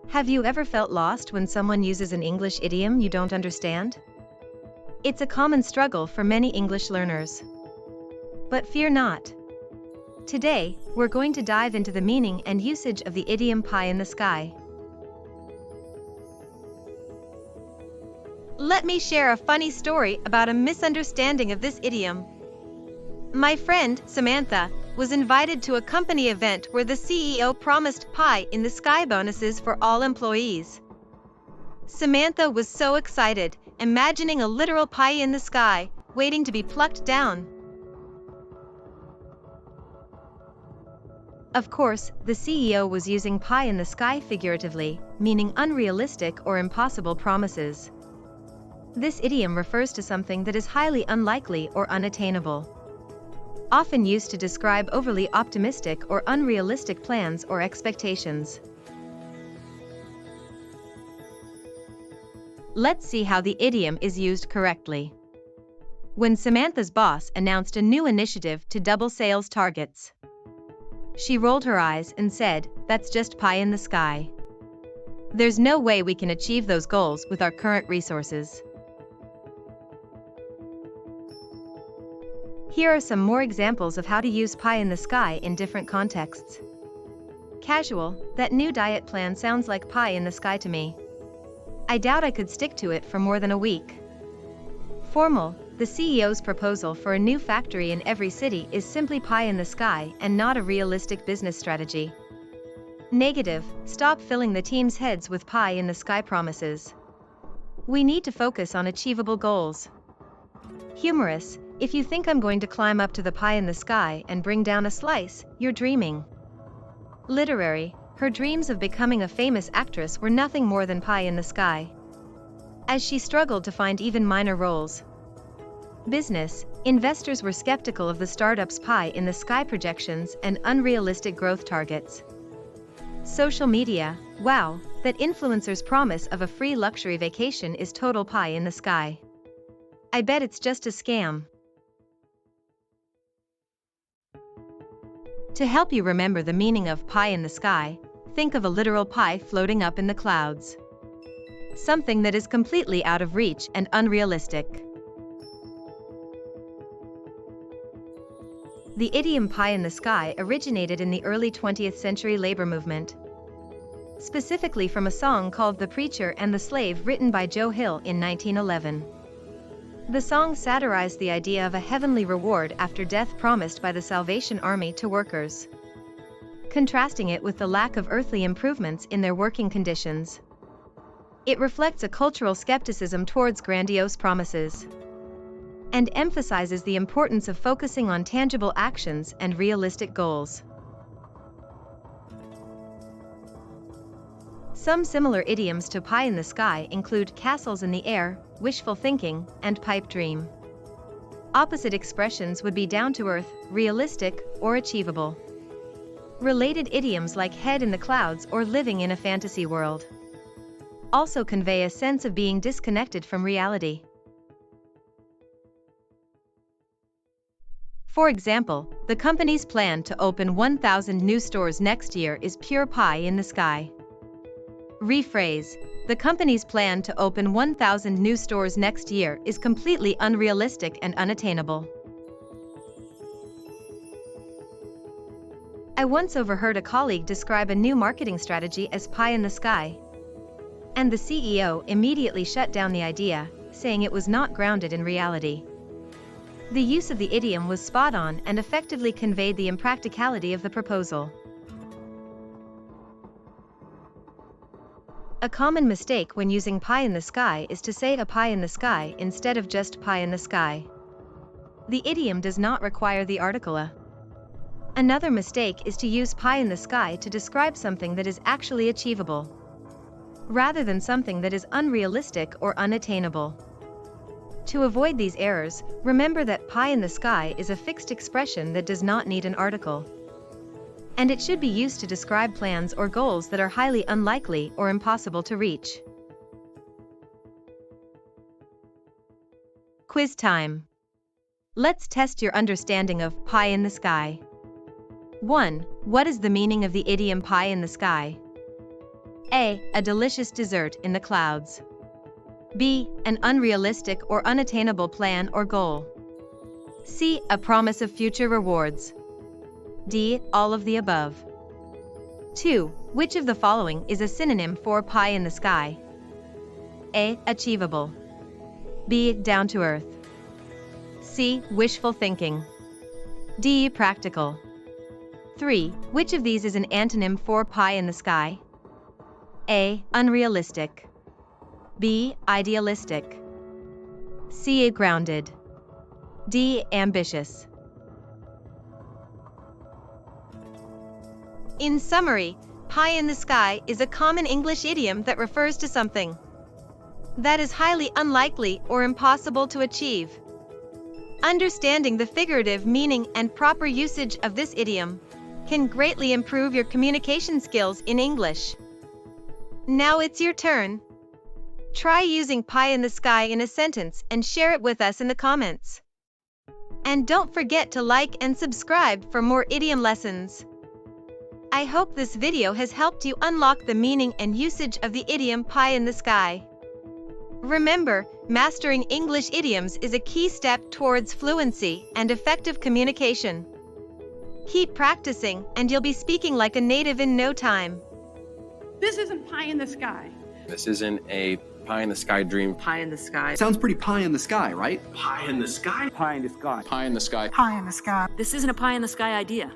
Have you ever felt lost when someone uses an English idiom you don't understand? It's a common struggle for many English learners. But fear not. Today, we're going to dive into the meaning and usage of the idiom pie in the sky. Let me share a funny story about a misunderstanding of this idiom. My friend, Samantha, was invited to a company event where the CEO promised pie in the sky bonuses for all employees. Samantha was so excited, imagining a literal pie in the sky, waiting to be plucked down. Of course, the CEO was using pie in the sky figuratively, meaning unrealistic or impossible promises. This idiom refers to something that is highly unlikely or unattainable, often used to describe overly optimistic or unrealistic plans or expectations. Let's see how the idiom is used correctly. When Samantha's boss announced a new initiative to double sales targets, she rolled her eyes and said, "That's just pie in the sky. There's no way we can achieve those goals with our current resources." Here are some more examples of how to use pie in the sky in different contexts. Casual, that new diet plan sounds like pie in the sky to me. I doubt I could stick to it for more than a week. Formal, the CEO's proposal for a new factory in every city is simply pie in the sky and not a realistic business strategy. Negative, stop filling the team's heads with pie in the sky promises. We need to focus on achievable goals. Humorous, if you think I'm going to climb up to the pie in the sky and bring down a slice, you're dreaming. Literary, her dreams of becoming a famous actress were nothing more than pie in the sky, as she struggled to find even minor roles. Business, investors were skeptical of the startup's pie in the sky projections and unrealistic growth targets. Social media, wow, that influencer's promise of a free luxury vacation is total pie in the sky. I bet it's just a scam. To help you remember the meaning of pie in the sky, think of a literal pie floating up in the clouds. Something that is completely out of reach and unrealistic. The idiom pie in the sky originated in the early 20th century labor movement, specifically from a song called The Preacher and the Slave written by Joe Hill in 1911. The song satirized the idea of a heavenly reward after death promised by the Salvation Army to workers, contrasting it with the lack of earthly improvements in their working conditions. It reflects a cultural skepticism towards grandiose promises, and emphasizes the importance of focusing on tangible actions and realistic goals. Some similar idioms to pie in the sky include castles in the air, wishful thinking, and pipe dream. Opposite expressions would be down to earth, realistic, or achievable. Related idioms like head in the clouds or living in a fantasy world also convey a sense of being disconnected from reality. For example, the company's plan to open 1,000 new stores next year is pure pie in the sky. Rephrase, the company's plan to open 1,000 new stores next year is completely unrealistic and unattainable. I once overheard a colleague describe a new marketing strategy as pie in the sky, and the CEO immediately shut down the idea, saying it was not grounded in reality. The use of the idiom was spot on and effectively conveyed the impracticality of the proposal. A common mistake when using pie in the sky is to say a pie in the sky instead of just pie in the sky. The idiom does not require the article a. Another mistake is to use pie in the sky to describe something that is actually achievable, rather than something that is unrealistic or unattainable. To avoid these errors, remember that pie in the sky is a fixed expression that does not need an article, and it should be used to describe plans or goals that are highly unlikely or impossible to reach. Quiz time. Let's test your understanding of pie in the sky. 1. What is the meaning of the idiom pie in the sky? A. A delicious dessert in the clouds. B. An unrealistic or unattainable plan or goal. C. A promise of future rewards. D. All of the above. 2. Which of the following is a synonym for pie in the sky? A. Achievable. B. Down to earth. C. Wishful thinking. D. Practical. 3. Which of these is an antonym for pie in the sky? A. Unrealistic. B. Idealistic. C. Grounded. D. Ambitious. In summary, pie in the sky is a common English idiom that refers to something that is highly unlikely or impossible to achieve. Understanding the figurative meaning and proper usage of this idiom can greatly improve your communication skills in English. Now it's your turn. Try using pie in the sky in a sentence and share it with us in the comments. And don't forget to like and subscribe for more idiom lessons. I hope this video has helped you unlock the meaning and usage of the idiom pie in the sky. Remember, mastering English idioms is a key step towards fluency and effective communication. Keep practicing, and you'll be speaking like a native in no time. This isn't pie in the sky. This isn't a pie in the sky dream. Pie in the sky. Sounds pretty pie in the sky, right? Pie in the sky? Pie in the sky. Pie in the sky. Pie in the sky. This isn't a pie in the sky idea.